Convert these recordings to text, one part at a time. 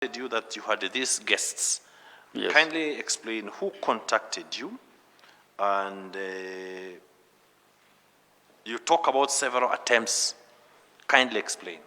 You that you had these guests. Yes. Kindly explain who contacted you, and you talk about several attempts. Kindly explain.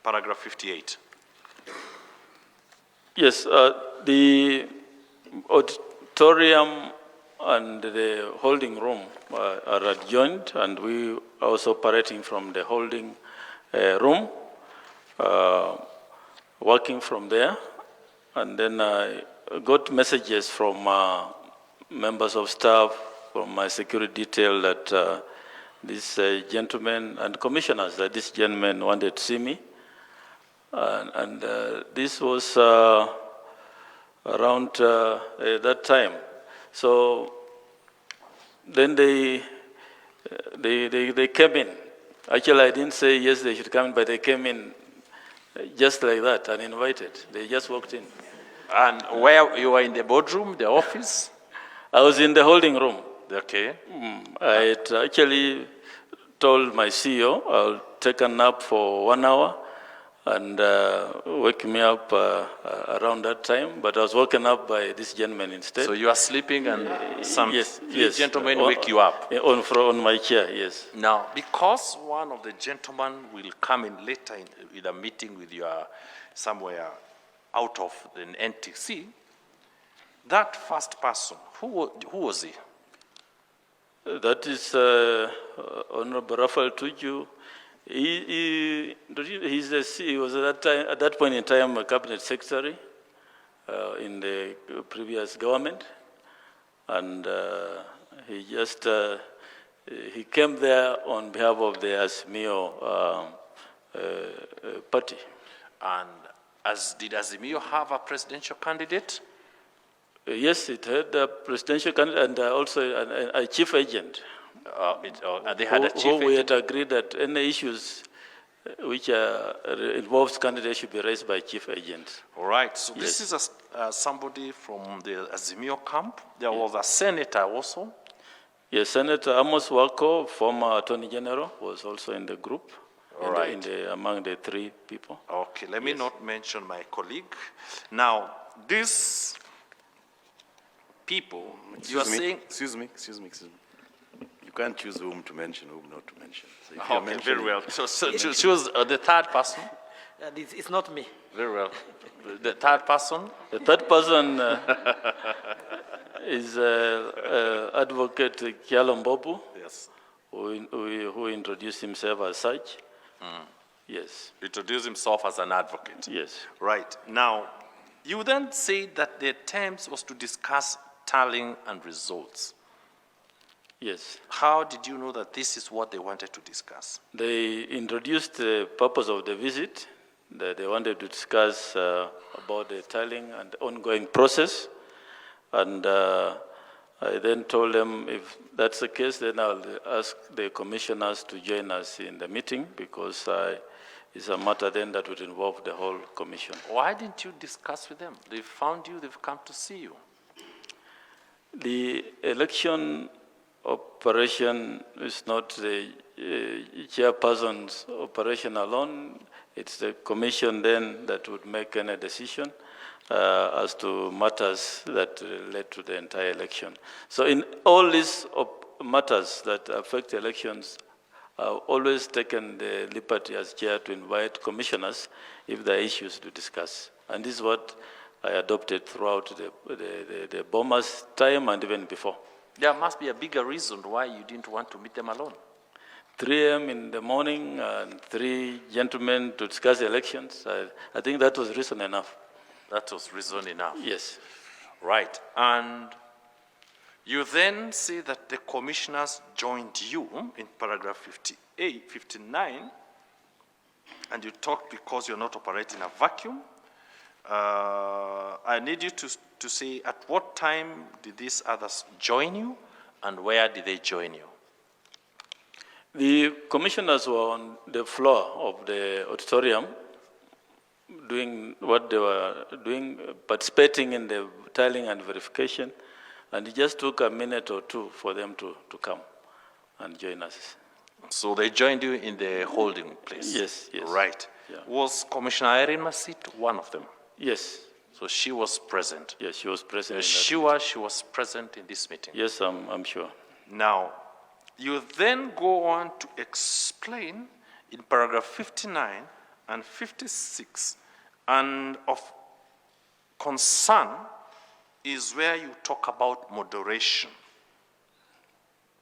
Paragraph 58. Yes, the auditorium and the holding room are adjoined, and we are also operating from the holding room, working from there. And then I got messages from members of staff, from my security detail, that this gentleman and commissioners, that this gentleman wanted to see me. And this was around that time. So then they came in. Actually, I didn't say yes, they should come in, but they came in just like that, uninvited. They just walked in. And where you were in the boardroom, the office? I was in the holding room. Okay. I had actually told my CEO I'll take a nap for 1 hour and wake me up around that time. But I was woken up by this gentleman instead. So you are sleeping and some yes, gentlemen wake you up? On my chair, yes. Now, because one of the gentlemen will come in later in a meeting with you somewhere out of an NTC, that first person, who was he? That is Honorable Raphael Tuju. He was at that point in time a cabinet secretary in the previous government, and he just he came there on behalf of the Azimio party. And did Azimio have a presidential candidate? Yes, it had a presidential candidate and also a chief agent. They had a chief agent? We had agreed that any issues which involves candidates should be raised by chief agents. All right. So yes. This is somebody from the Azimio camp. There was a senator also. Yes, Senator Amos Wako, former Attorney General, was also in the group. All right. Among the 3 people. Okay, let me not mention my colleague. Now, these people, you are saying... Excuse me. You can't choose whom to mention, whom not to mention. So okay, very well. So choose the third person. It's not me. Very well. The third person? The third person is Advocate Kialo Mbobu, yes, who introduced himself as such. Yes. Introduced himself as an advocate. Yes. Right. Now, you then say that the attempt was to discuss tallying and results. Yes. How did you know that this is what they wanted to discuss? They introduced the purpose of the visit, that they wanted to discuss about the tallying and the ongoing process. And I then told them if that's the case, then I'll ask the commissioners to join us in the meeting, because it's a matter then that would involve the whole commission. Why didn't you discuss with them? They found you, they've come to see you. The election operation is not the chairperson's operation alone. It's the commission then that would make any decision as to matters that led to the entire election. So in all these matters that affect elections, I've always taken the liberty as chair to invite commissioners if there are issues to discuss. And this is what I adopted throughout the Bomas time and even before. There must be a bigger reason why you didn't want to meet them alone. 3 a.m. in the morning and 3 gentlemen to discuss elections, I think that was reason enough. That was reason enough? Yes. Right. And you then say that the commissioners joined you in paragraph 58, 59, and you talked because you're not operating a vacuum. I need you to say at what time did these others join you and where did they join you? The commissioners were on the floor of the auditorium doing what they were doing, participating in the tallying and verification, and it just took a minute or 2 for them to come and join us. So they joined you in the holding place? Yes, yes. Right. Yeah. Was Commissioner Irene Masit one of them? Yes, So she was present. yes, she was present. You're in that sure she was present in this meeting? Yes, I'm sure. Now, you then go on to explain in paragraph 59 and 56, and of concern is where you talk about moderation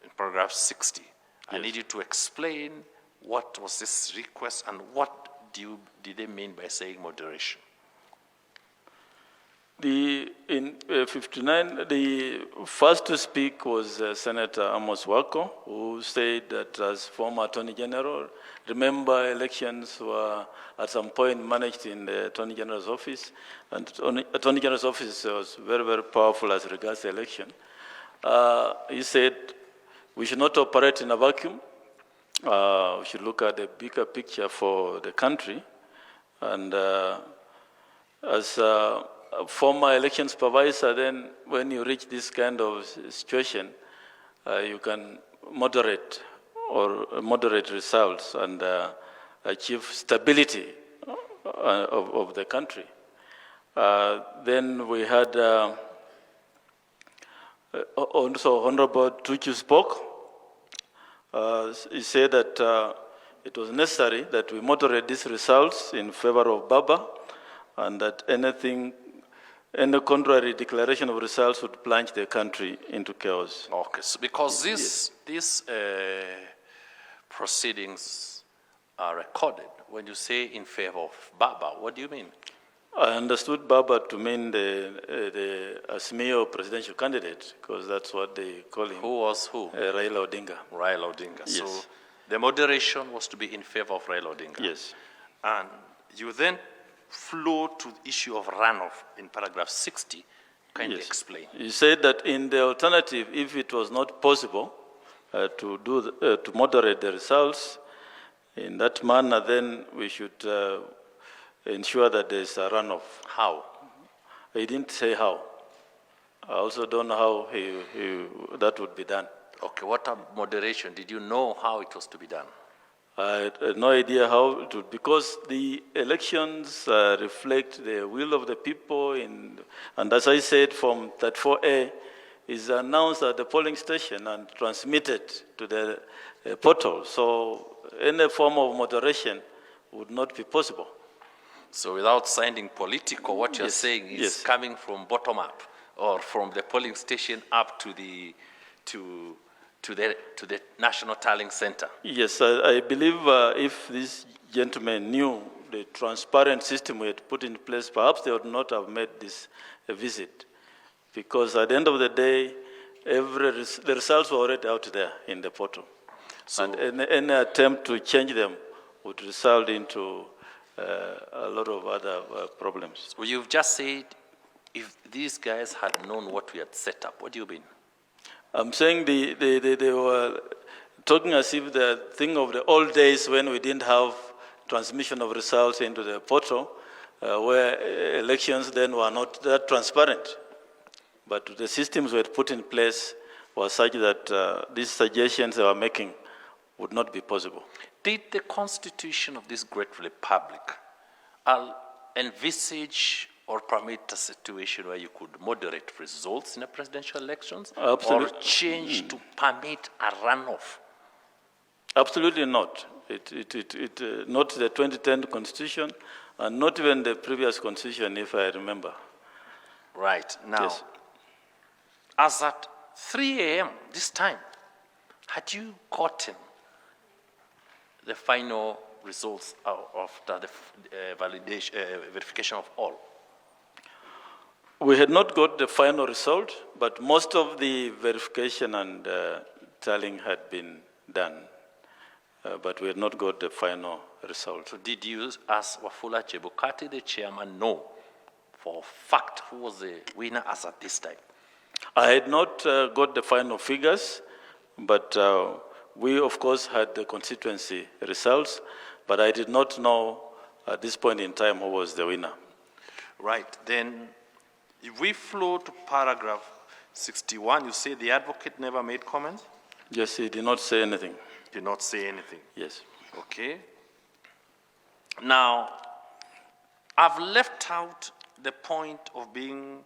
in paragraph 60. I Yes. need you to explain what was this request and what did they mean by saying moderation? In 59, the first to speak was Senator Amos Wako, who said that as former Attorney General, remember elections were at some point managed in the Attorney General's office, and Attorney General's office was very, very powerful as regards the election. He said we should not operate in a vacuum. We should look at the bigger picture for the country, and as a former election supervisor, then when you reach this kind of situation, you can moderate results and achieve stability of the country. Then we had also Honorable Tuchu spoke. He said that it was necessary that we moderate these results in favor of Baba, and that any contrary declaration of results would plunge the country into chaos. Okay, so because these proceedings are recorded, when you say in favor of Baba, what do you mean? I understood Baba to mean the Azimio presidential candidate, because that's what they call him. Who was who? Raila Odinga. Raila Odinga. Yes. So the moderation was to be in favor of Raila Odinga. Yes. And you then flow to the issue of runoff in paragraph 60. Kindly Yes. explain. You said that in the alternative, if it was not possible to moderate the results in that manner, then we should ensure that there is a runoff. How? He didn't say how. I also don't know how that would be done. Okay, what moderation? Did you know how it was to be done? I had no idea how it would, because the elections reflect the will of the people, and as I said, Form 34A is announced at the polling station and transmitted to the portal. So any form of moderation would not be possible. So without sounding political, what you're Yes, saying is yes. coming from bottom up, or from the polling station up to the National Tallying Center. Yes, I believe if this gentleman knew the transparent system we had put in place, perhaps they would not have made this visit. Because at the end of the day, the results were already out there in the portal. So- And any attempt to change them would result into a lot of other problems. Well, you've just said if these guys had known what we had set up, what do you mean? I'm saying they were talking as if the thing of the old days when we didn't have transmission of results into the portal, where elections then were not that transparent. But the systems we had put in place were such that these suggestions they were making would not be possible. Did the constitution of this great republic envisage or permit a situation where you could moderate results in a presidential elections? Absolutely. Or change to permit a runoff? Absolutely not. Not the 2010 constitution, and not even the previous constitution, if I remember. Right. Now, Yes. as at 3 a.m. this time, had you gotten the final results after the verification of all? We had not got the final result, but most of the verification and tallying had been done. But we had not got the final result. So did you, as Wafula Chebukati, the chairman, know for a fact who was the winner as at this time? I had not got the final figures, but we, of course, had the constituency results, but I did not know at this point in time who was the winner. Right. Then, if we flow to paragraph 61, you say the advocate never made comments? Yes, he did not say anything. Did not say anything. Yes. Okay. Now, I've left out the point of being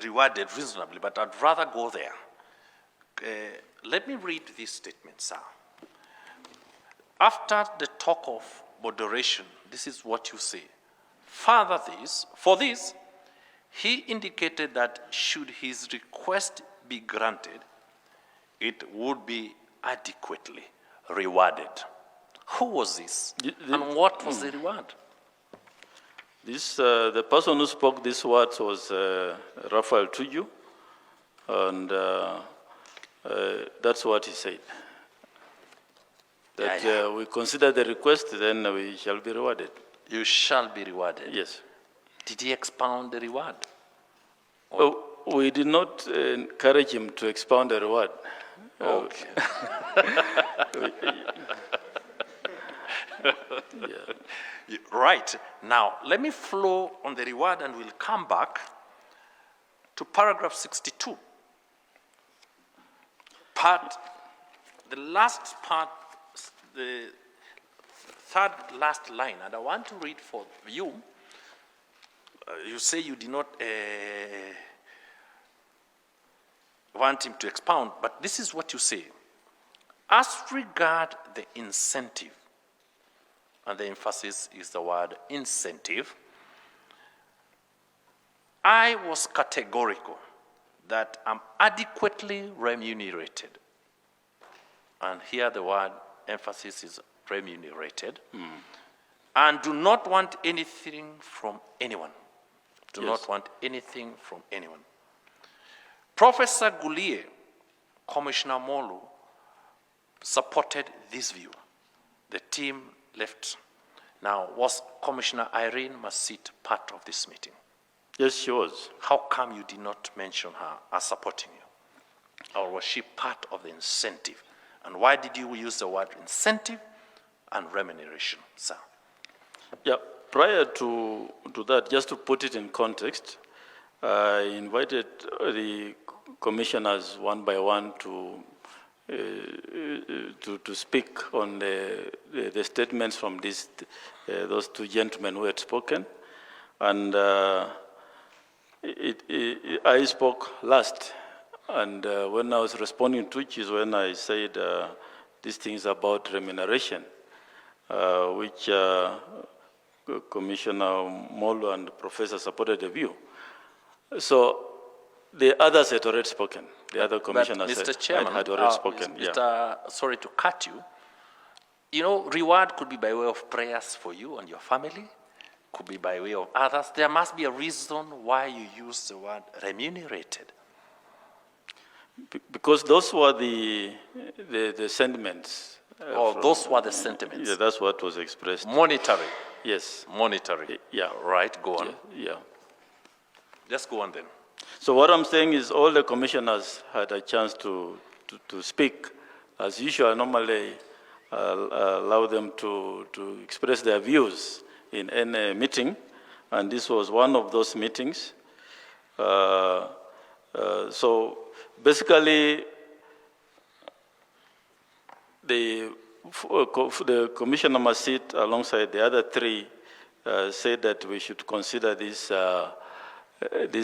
rewarded reasonably, but I'd rather go there. Let me read this statement, sir. After the talk of moderation, this is what you say. For this, he indicated that should his request be granted, it would be adequately rewarded. Who was this? And what was the reward? This, the person who spoke these words was Raphael Tuju, and that's what he said. That we consider the request, then we shall be rewarded. You shall be rewarded. Yes. Did he expound the reward? Oh, we did not encourage him to expound the reward. Okay. Right. Now, let me flow on the reward and we'll come back to paragraph 62. The last part, the third last line, and I want to read for you. You say you did not want him to expound, but this is what you say. As regard the incentive, and the emphasis is the word incentive, I was categorical that I'm adequately remunerated. And here the word emphasis is remunerated. And do not want anything from anyone. Do not want anything from anyone. Professor Gulie, Commissioner Molu, supported this view. The team left. Now, was Commissioner Irene Masit part of this meeting? Yes, she was. How come you did not mention her as supporting you? Or was she part of the incentive? And why did you use the word incentive and remuneration, sir? Yeah, prior to that, just to put it in context, I invited the commissioners one by one to speak on the statements from those two gentlemen who had spoken. And I spoke last. And when I was responding to it is when I said these things about remuneration, which Commissioner Molo and Professor supported the view. So the others had already spoken. The other commissioners had already spoken. Sorry to cut you. You know, reward could be by way of prayers for you and your family, could be by way of others. There must be a reason why you use the word remunerated. Because those were the sentiments. Those were the sentiments. Yeah, that's what was expressed. Monetary. Yes. Monetary. Yeah. Right, go on. Yeah. Just go on then. So what I'm saying is all the commissioners had a chance to speak. As usual, normally allow them to express their views in any meeting, and this was one of those meetings. So basically, the commissioner must sit alongside the other three, said that we should consider these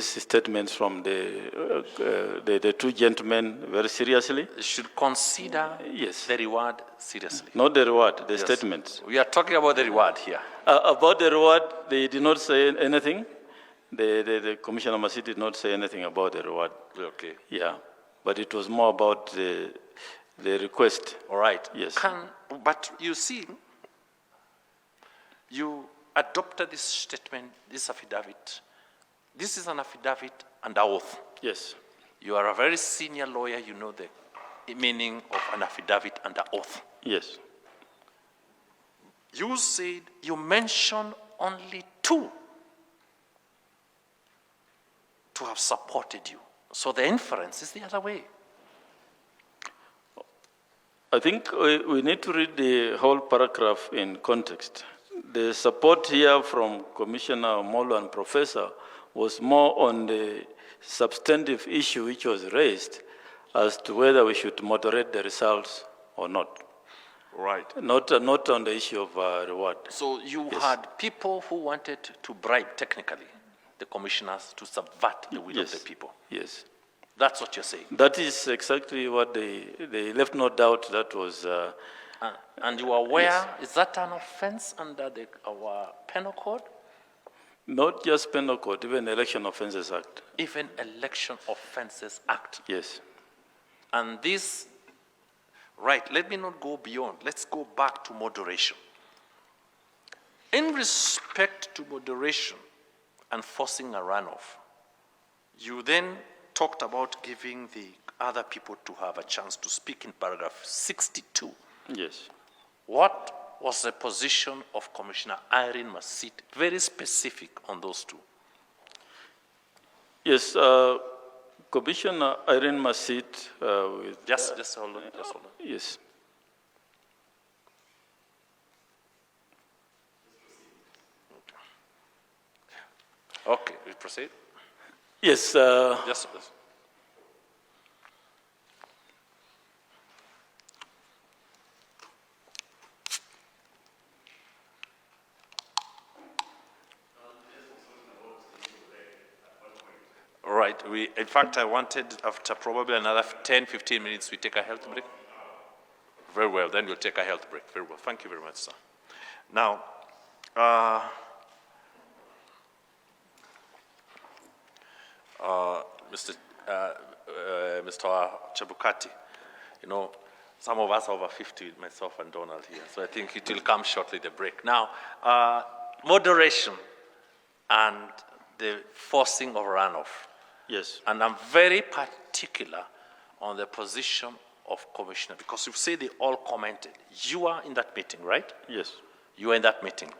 statements from the two gentlemen very seriously. You should consider the reward seriously. Not the reward, the statements. We are talking about the reward here. About the reward, they did not say anything. The Commissioner Masi did not say anything about the reward. Okay. Yeah, but it was more about the request. All right. Yes. But you see, you adopted this statement, this affidavit. This is an affidavit and oath. Yes. You are a very senior lawyer. You know the meaning of an affidavit and an oath. Yes. You said you mentioned only two to have supported you. So the inference is the other way. I think we need to read the whole paragraph in context. The support here from Commissioner Molo and Professor was more on the substantive issue which was raised as to whether we should moderate the results or not. Right. Not on the issue of reward. So you Yes. had people who wanted to bribe, technically, the commissioners to subvert the will of the people. Yes. That's what you're saying. That is exactly what they left no doubt that was, And you are aware, Yes. is that an offense under our penal code? not just penal code, even Election Offences Act. Even Election Offences Act. Yes. And this, right, let me not go beyond. Let's go back to moderation. In respect to moderation and forcing a runoff, you then talked about giving the other people to have a chance to speak in paragraph 62. Yes. What was the position of Commissioner Irene Masit, very specific on those two? Yes, Commissioner Irene Masit with... Just hold on, just hold on. Yes. Okay, we proceed. Yes, Yes. Right. In fact, I wanted, after probably another 10, 15 minutes, we take a health break. Very well. Then we'll take a health break. Very well. Thank you very much, sir. Now, Mr. Chebukati, you know, some of us are over 50, myself and Donald here, so I think it will come shortly, the break. Now, moderation and the forcing of runoff. yes, And I'm very particular on the position of Commissioner, because you say they all commented. You are in that meeting, right? yes. You were in that meeting.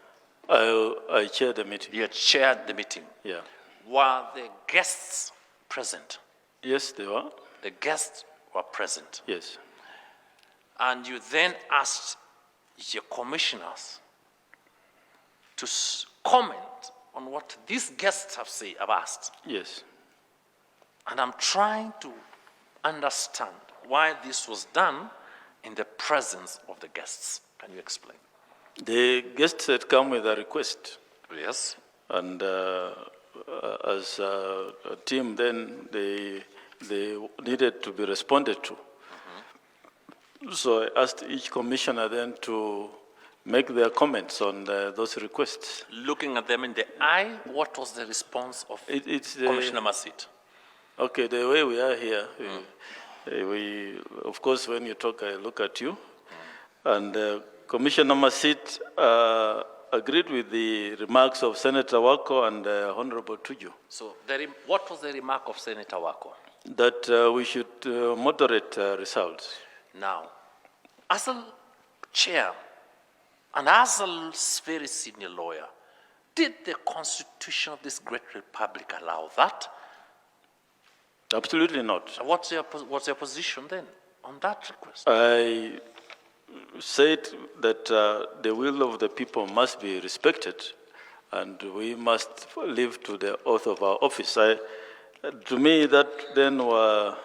I chaired the meeting. You had chaired the meeting. Yeah. Were the guests present? Yes, they were. The guests were present. Yes. And you then asked your commissioners to comment on what these guests have asked. Yes. And I'm trying to understand why this was done in the presence of the guests. Can you explain? The guests had come with a request, Yes. and as a team, then they needed to be responded to. So I asked each commissioner then to make their comments on those requests. Looking at them in the eye, what was the response of It's the, Commissioner Masit? okay, the way we are here, we, of course, when you talk, I look at you, and Commissioner Masit agreed with the remarks of Senator Wako and Honorable Tuju, So what was the remark of Senator Wako? that we should moderate results. Now, as a chair and as a very senior lawyer, did the Constitution of this great republic allow that? Absolutely not. What's your position then on that request? I said that the will of the people must be respected, and we must live to the oath of our office. To me, that then were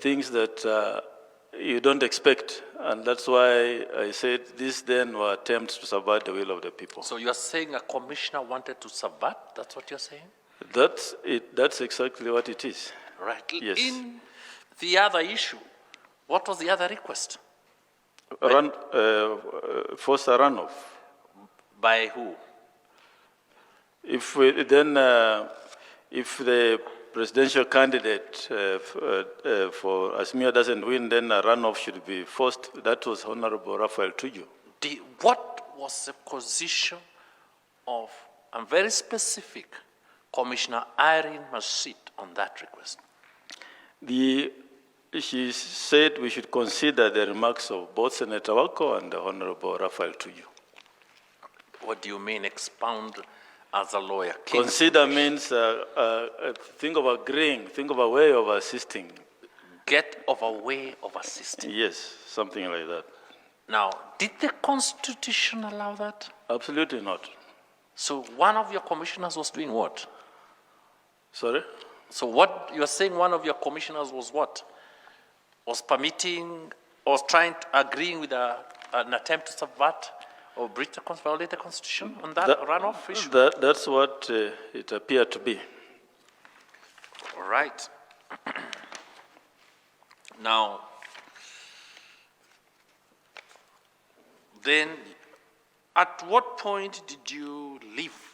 things that you don't expect, and that's why I said these then were attempts to subvert the will of the people. So you're saying a commissioner wanted to subvert? That's what you're saying? That's it. That's exactly what it is. Right. Yes. In the other issue, what was the other request? Force a runoff. By who? If we, then, if the presidential candidate for Azimio doesn't win, then a runoff should be forced. That was Honorable Raphael Tuju. What was the position of, I'm very specific, Commissioner Irene Masit on that request? She said we should consider the remarks of both Senator Wako and the Honorable Raphael Tuju. What do you mean, expound as a lawyer? Consider means think of agreeing, think of a way of assisting. Get of a way of assisting. Yes, something like that. Now, did the Constitution allow that? Absolutely not. So one of your commissioners was doing what? 'Sorry? So what you're saying, one of your commissioners was what? was permitting, was agreeing with an attempt to subvert or violate the constitution on that runoff issue? That's what it appeared to be. All right. Now, then, at what point did you leave